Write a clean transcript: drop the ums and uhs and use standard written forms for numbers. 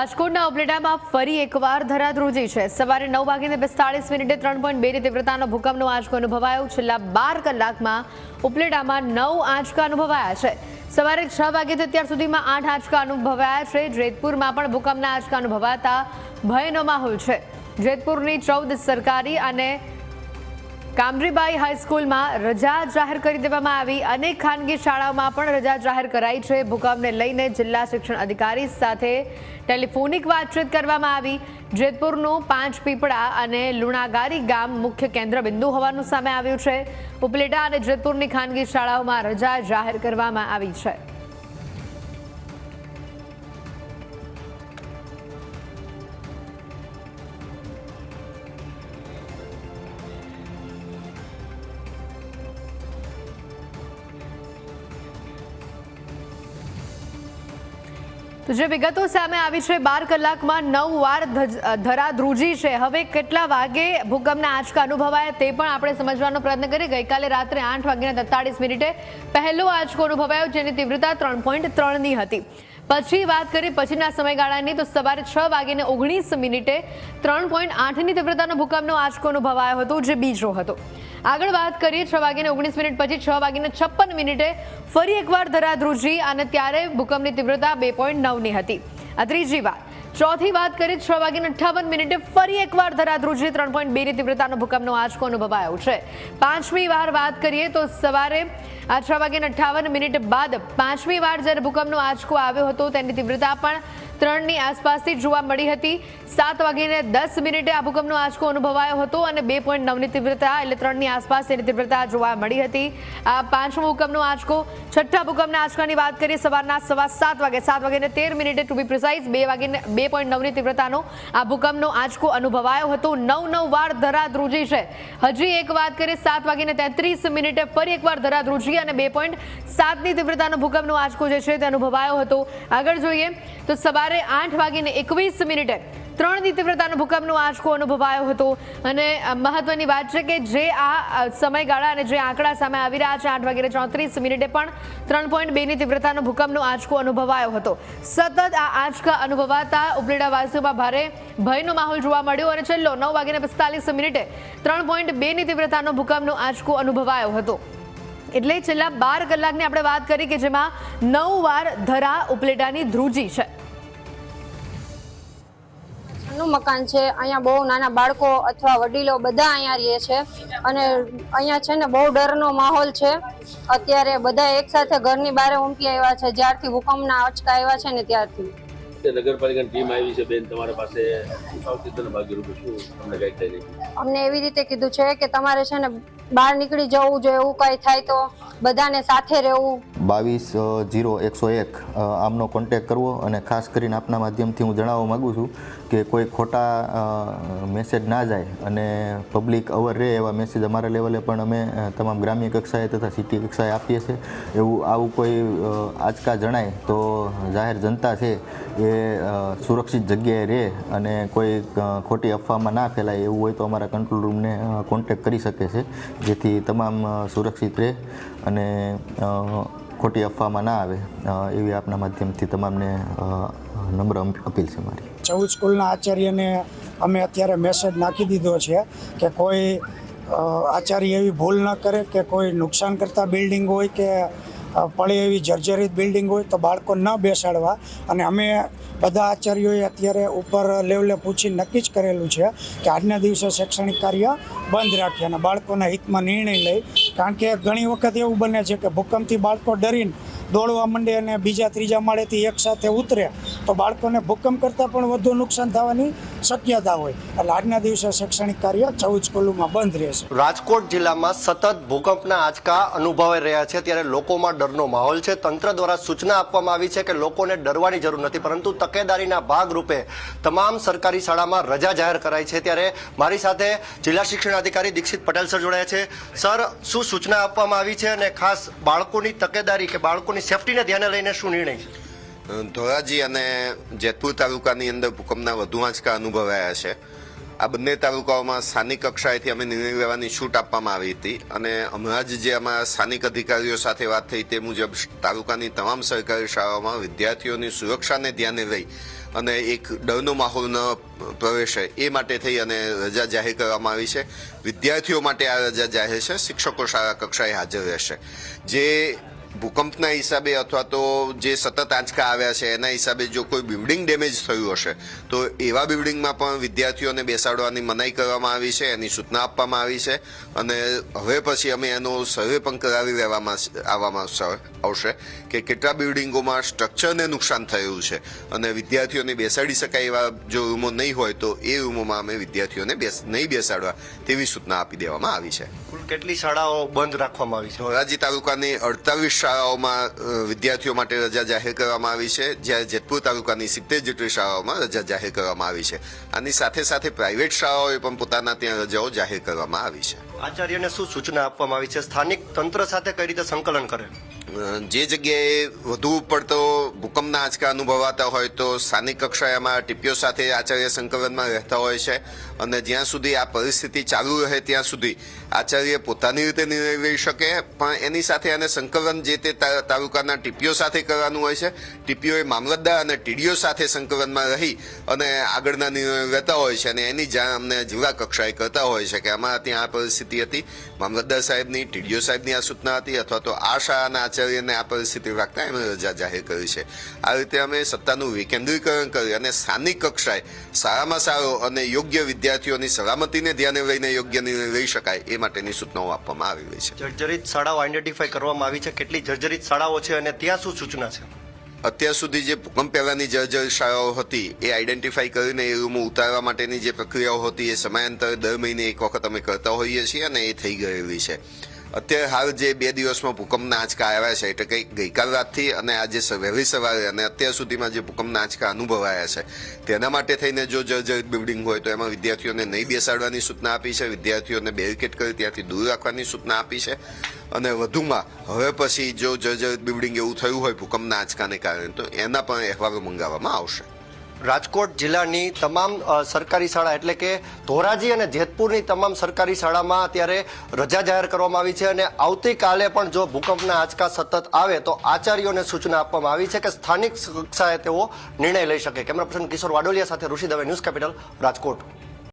રાજકોટના ઉપલેટામાં ફરી એકવાર ધરાધ્રુજી છે। સવારે 9:42 3.2ની તીવ્રતાનો ભૂકંપનો આંચકો અનુભવાયો। છેલ્લા 12 કલાકમાં ઉપલેટામાં 9 આંચકા અનુભવાયા છે। સવારે 6 વાગ્યાથી અત્યાર સુધીમાં 8 આંચકા અનુભવાયા છે। જેતપુરમાં પણ ભૂકંપના આંચકા અનુભવાતા ભયનો માહોલ છે। જેતપુરની 14 સરકારી અને કામરીબાઈ હાઈસ્કૂલમાં રજા જાહેર કરી દેવામાં આવી। અનેક ખાનગી શાળાઓમાં પણ રજા જાહેર કરાઈ છે। ભૂકંપને લઈને જિલ્લા શિક્ષણ અધિકારી સાથે ટેલિફોનિક વાતચીત કરવામાં આવી। જેતપુરનું પાંચપીપળા અને લુણાગારી ગામ મુખ્ય કેન્દ્ર બિંદુ હોવાનું સામે આવ્યું છે। ઉપલેટા અને જેતપુરની ખાનગી શાળાઓમાં રજા જાહેર કરવામાં આવી છે। તો જે વિગતો સામે આવી છે 12 કલાકમાં 9 વાર ધરાધ્રુજી છે। હવે કેટલા વાગે ભૂકંપના આંચકા અનુભવાયા તે પણ આપણે સમજવાનો પ્રયત્ન કરીએ। ગઈકાલે રાત્રે 8:43 પહેલો આંચકો અનુભવાયો, જેની તીવ્રતા 3.3ની હતી। પછી વાત કરીએ પછીના સમયગાળાની, તો સવારે 6:19 3.8ની તીવ્રતાનો ભૂકંપનો આંચકો અનુભવાયો હતો, જે બીજો હતો। આગળ વાત કરીએ 6:19 પછી 6:56 ફરી એકવાર ધરાધ્રુજી અને ત્યારે ભૂકંપની તીવ્રતા 2.9ની હતી। આ ત્રીજી વાર। ચોથી વાત કરીએ 6:58 ફરી એકવાર ધરાધ્રુજી 3.2ની તીવ્રતાનો ભૂકંપનો આંચકો અનુભવાયો છે। પાંચમી વાર વાત કરીએ તો સવારે 6:58 બાદ પાંચમી વાર જ્યારે ભૂકંપનો આંચકો આવ્યો હતો તેની તીવ્રતા પણ 3ની આસપાસથી જોવા મળી હતી। 7:10 આ ભૂકંપનો આંચકો અનુભવાયો હતો અને 2.9ની તીવ્રતા એટલે 3ની આસપાસ તેની તીવ્રતા જોવા મળી હતી। આ પાંચમો ભૂકંપનો આંચકો। છઠ્ઠા ભૂકંપના આંચકાની વાત કરીએ સવારના 7:13 ટુ બી પ્રિસાઇઝ 2.9ની તીવ્રતાનો આ ભૂકંપનો આંચકો અનુભવાયો હતો। 9 વાર ધરાધ્રુજી છે। હજી એક વાત કરીએ 7:33 ફરી એકવાર ધરાધ્રુજી અને 2.7ની તીવ્રતાનો ભૂકંપનો આંચકો જે છે તે અનુભવાયો હતો। આગળ જોઈએ તો સવારે 8:21 3ની તીવ્રતાનો ભૂકંપનો આંચકો અનુભવાયો હતો। અને મહત્વની વાત છે કે જે આ સમયગાળા અને જે આંકડા સામે આવી રહ્યા છે 8:34 પણ 3.2ની તીવ્રતાનો ભૂકંપનો આંચકો અનુભવાયો હતો। સતત આ આંચકા અનુભવાતા ઉપલેટાવાસીઓમાં ભારે ભયનો માહોલ જોવા મળ્યો અને છેલ્લો 9:45 3.2ની તીવ્રતાનો ભૂકંપનો આંચકો અનુભવાયો હતો। એટલે છેલ્લા 12 કલાકની આપણે વાત કરી કે જેમાં 9 વાર ધરા ઉપલેટાની ધ્રુજી છે। નું મકાન છે। અહીંયા બહુ નાના બાળકો અથવા વડીલો બધા અહીંયા રહે છે અને અહીંયા છે ને બહુ ડરનો માહોલ છે। અત્યારે બધા એક સાથે ઘરની બહાર ઉમટી આવ્યા છે જ્યારથી ભૂકંપના આંચકા આવ્યા છે ને ત્યારથી। નગરપાલિકાની ટીમ આવી છે બેન તમારા પાસે, સાવચેતીના ભાગરૂપે શું તમને કઈ થઈ રહ્યું? અમને એવી રીતે કીધું છે કે તમારે છે ને બહાર નીકળી જવું જોઈએ, એવું કઈ થાય તો બધાને સાથે રહેવું। 220101 આમનો કોન્ટેક્ટ કરવો અને ખાસ કરીને આપના માધ્યમથી હું જણાવવા માગું છું કે કોઈ ખોટા મેસેજ ના જાય અને પબ્લિક અવર રહે એવા મેસેજ અમારા લેવલે પણ અમે તમામ ગ્રામ્ય કક્ષાએ તથા સિટી કક્ષાએ આપીએ છીએ। આવું કોઈ આંચકા જણાય તો જાહેર જનતા છે એ સુરક્ષિત જગ્યાએ રહે અને કોઈ ખોટી અફવામાં ના ફેલાય એવું હોય તો અમારા કંટ્રોલ રૂમને કોન્ટેક્ટ કરી શકે છે, જેથી તમામ સુરક્ષિત રહે અને ખોટી અફવામાં ના આવે એવી આપના માધ્યમથી તમામને નમ્ર અપીલ છે મારી। 14 સ્કૂલના આચાર્યને અમે અત્યારે મેસેજ નાખી દીધો છે કે કોઈ આચાર્ય એવી ભૂલ ન કરે કે કોઈ નુકસાન કરતા બિલ્ડિંગ હોય કે પડે એવી જર્જરિત બિલ્ડિંગ હોય તો બાળકો ન બેસાડવા। અને અમે બધા આચાર્યોએ અત્યારે ઉપર લેવલે પૂછી નક્કી જ કરેલું છે કે આજના દિવસે શૈક્ષણિક કાર્ય બંધ રાખીએ અને બાળકોના હિતમાં નિર્ણય લઈ, કારણ કે ઘણી વખત એવું બને છે કે ભૂકંપથી બાળકો ડરીને દોડવા માંડે અને બીજા ત્રીજા માળેથી એકસાથે ઉતરે તો બાળકોને ભૂકંપ કરતાં પણ વધુ નુકસાન થવાની શક્યતા હોય। એટલે આજના દિવસે શૈક્ષણિક કાર્ય 14 સ્કૂલોમાં બંધ રહેશે। રાજકોટ જિલ્લામાં સતત ભૂકંપના આંચકા અનુભવાઈ રહ્યા છે, ત્યારે લોકોમાં ડરનો માહોલ છે। તંત્ર દ્વારા સૂચના આપવામાં આવી છે કે લોકોને ડરવાની જરૂર નથી, પરંતુ તકેદારીના ભાગરૂપે તમામ સરકારી શાળામાં રજા જાહેર કરાઈ છે। ત્યારે મારી સાથે જિલ્લા શિક્ષણ અધિકારી દીક્ષિત પટેલ સર જોડાયા છે। સર, શું સૂચના આપવામાં આવી છે અને ખાસ બાળકોની તકેદારી કે બાળકોની સેફટીને ધ્યાને લઈને શું નિર્ણય છે? ધોરાજી અને જેતપુર તાલુકાની અંદર ભૂકંપના વધુ આંચકા અનુભવાયા છે આ બંને તાલુકાઓમાં સ્થાનિક કક્ષાએથી અમે નિર્ણય લેવાની છૂટ આપવામાં આવી હતી અને હમણાં જ જે અમારા સ્થાનિક અધિકારીઓ સાથે વાત થઈ તે મુજબ તાલુકાની તમામ સરકારી શાળાઓમાં વિદ્યાર્થીઓની સુરક્ષાને ધ્યાને લઈ અને એક ડરનો માહોલ ન પ્રવેશે એ માટે થઈ અને રજા જાહેર કરવામાં આવી છે. વિદ્યાર્થીઓ માટે આ રજા જાહેર છે. શિક્ષકો શાળા કક્ષાએ હાજર રહેશે. જે ભૂકંપના હિસાબે અથવા તો જે સતત આંચકા આવ્યા છે એના હિસાબે જો કોઈ બિલ્ડિંગ ડેમેજ થયું હશે તો એવા બિલ્ડિંગમાં પણ વિદ્યાર્થીઓને બેસાડવાની મનાઈ કરવામાં આવી છે, એની સૂચના આપવામાં આવી છે અને હવે પછી અમે એનો સર્વે પણ કરાવી આવવામાં આવશે કે કેટલા બિલ્ડિંગોમાં સ્ટ્રક્ચરને નુકસાન થયું છે અને વિદ્યાર્થીઓને બેસાડી શકાય એવા જો રૂમો નહીં હોય તો એ રૂમોમાં અમે વિદ્યાર્થીઓને નહીં બેસાડવા તેવી સૂચના આપી દેવામાં આવી છે. કુલ કેટલી શાળાઓ બંધ રાખવામાં આવી છે? ધોરાજી તાલુકાની 48 શાળાઓમાં વિદ્યાર્થીઓ માટે રજા જાહેર કરવામાં આવી છે, જ્યારે જેતપુર તાલુકાની 70 જેટલી શાળાઓમાં રજા જાહેર કરવામાં આવી છે. આની સાથે સાથે પ્રાઇવેટ શાળાઓએ પણ પોતાના ત્યાં રજાઓ જાહેર કરવામાં આવી છે. આચાર્યને શું સૂચના આપવામાં આવી છે? સ્થાનિક તંત્ર સાથે કઈ રીતે સંકલન કરે? જે જગ્યાએ વધુ પડતો ભૂકંપના આંચકા અનુભવાતા હોય તો સ્થાનિક કક્ષાએમાં ટીપીઓ સાથે આચાર્ય સંકલનમાં રહેતા હોય છે અને જ્યાં સુધી આ પરિસ્થિતિ ચાલુ રહે ત્યાં સુધી આચાર્ય પોતાની રીતે નિર્ણય લઈ શકે, પણ એની સાથે એને સંકલન જે તે તાલુકાના ટીપીઓ સાથે કરવાનું હોય છે. ટીપીઓએ મામલતદાર અને ટીડીઓ સાથે સંકલનમાં રહી અને આગળના નિર્ણયો લેતા હોય છે અને એની જાણ અમને જિલ્લા કક્ષાએ કરતા હોય છે કે અમારા ત્યાં આ પરિસ્થિતિ હતી, મામલતદાર સાહેબની, ટીડીઓ સાહેબની આ સૂચના હતી અથવા તો આ શાળાના આચાર્યને આ પરિસ્થિતિ રાખતા એમણે રજા જાહેર કરી છે. આ રીતે અમે સત્તાનું વિકેન્દ્રીકરણ કરી અને સ્થાનિક કક્ષાએ સારામાં સારો અને યોગ્ય વિદ્યાર્થીઓની સલામતીને ધ્યાને લઈને યોગ્ય નિર્ણય લઈ શકાય એ માટેની સૂચનાઓ આપવામાં આવેલી છે. જર્જરિત શાળાઓ આઈડેન્ટિફાઈ કરવામાં આવી છે. કેટલી જર્જરિત શાળાઓ છે અને ત્યાં શું સૂચના છે? અત્યાર સુધી જે ભૂકંપ પહેલાની જર્જર શાળાઓ હતી એ આઈડેન્ટિફાઈ કરીને એ રૂમો ઉતારવા માટેની જે પ્રક્રિયાઓ હતી એ સમયાંતરે દર મહિને એક વખત અમે કરતા હોઈએ છીએ અને એ થઈ ગયેલી છે. અત્યારે હાલ જે 2 દિવસમાં ભૂકંપના આંચકા આવ્યા છે એટલે કે ગઈકાલ રાતથી અને આજે વહેલી સવારે અને અત્યાર સુધીમાં જે ભૂકંપના આંચકા અનુભવાયા છે તેના માટે થઈને જો જર્જરિત બિલ્ડિંગ હોય તો એમાં વિદ્યાર્થીઓને નહીં બેસાડવાની સૂચના આપી છે, વિદ્યાર્થીઓને બેરિકેડ કરી ત્યાંથી દૂર રાખવાની સૂચના આપી છે અને વધુમાં હવે પછી જો જર્જરિત બિલ્ડિંગ એવું થયું હોય ભૂકંપના આંચકાને કારણે તો એના પણ અહેવાલો મંગાવવામાં આવશે. રાજકોટ જિલ્લાની તમામ સરકારી શાળા એટલે કે ધોરાજી અને જેતપુરની તમામ સરકારી શાળામાં અત્યારે રજા જાહેર કરવામાં આવી છે અને આવતીકાલે પણ જો ભૂકંપના આંચકા સતત આવે તો આચાર્યોને સૂચના આપવામાં આવી છે કે સ્થાનિક કક્ષાએ તેઓ નિર્ણય લઈ શકે. કેમેરા પર્સન કિશોર વાડોલિયા સાથે ઋષિ દવે, ન્યૂઝ કેપિટલ, રાજકોટ.